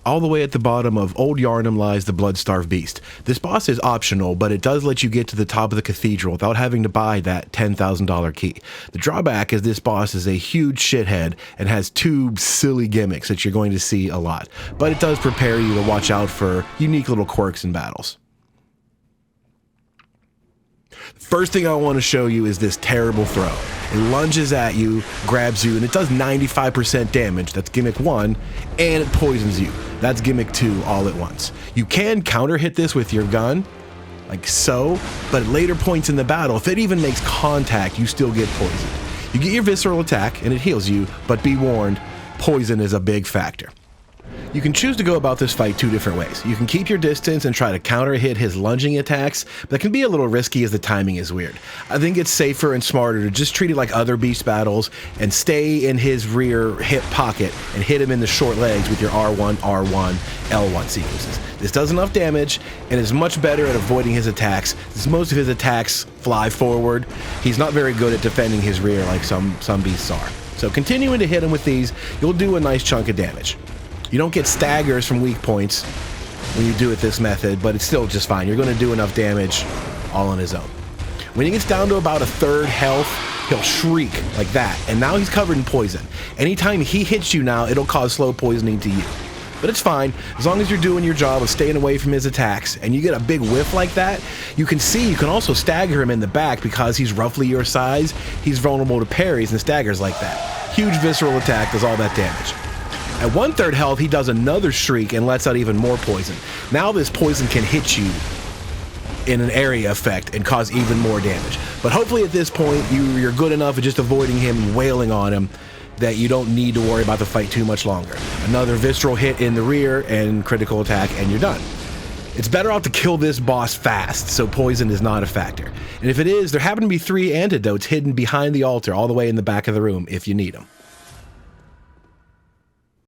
All the way at the bottom of Old Yarnum lies the Blood-Starved Beast. This boss is optional, but it does let you get to the top of the cathedral without having to buy that $10,000 key. The drawback is this boss is a huge shithead and has two silly gimmicks that you're going to see a lot, but it does prepare you to watch out for unique little quirks in battles. First thing I want to show you is this terrible throw. It lunges at you, grabs you, and it does 95% damage. That's gimmick 1, and it poisons you. That's gimmick 2 all at once. You can counter hit this with your gun, like so, but at later points in the battle, if it even makes contact, you still get poisoned. You get your visceral attack, and it heals you, but be warned, poison is a big factor. You can choose to go about this fight two different ways. You can keep your distance and try to counter hit his lunging attacks, but that can be a little risky as the timing is weird. I think it's safer and smarter to just treat it like other beast battles and stay in his rear hip pocket and hit him in the short legs with your R1, R1, L1 sequences. This does enough damage and is much better at avoiding his attacks, since most of his attacks fly forward. He's not very good at defending his rear like some beasts are. So continuing to hit him with these, you'll do a nice chunk of damage. You don't get staggers from weak points when you do it this method, but it's still just fine. You're going to do enough damage all on his own. When he gets down to about a third health, he'll shriek like that, and now he's covered in poison. Anytime he hits you now, it'll cause slow poisoning to you. But it's fine, as long as you're doing your job of staying away from his attacks, and you get a big whiff like that, you can also stagger him in the back because he's roughly your size. He's vulnerable to parries and staggers like that. Huge visceral attack does all that damage. At 1/3 health, he does another shriek and lets out even more poison. Now this poison can hit you in an area effect and cause even more damage. But hopefully at this point, you're good enough at just avoiding him and wailing on him that you don't need to worry about the fight too much longer. Another visceral hit in the rear and critical attack, and you're done. It's better off to kill this boss fast, so poison is not a factor. And if it is, there happen to be 3 antidotes hidden behind the altar all the way in the back of the room if you need them.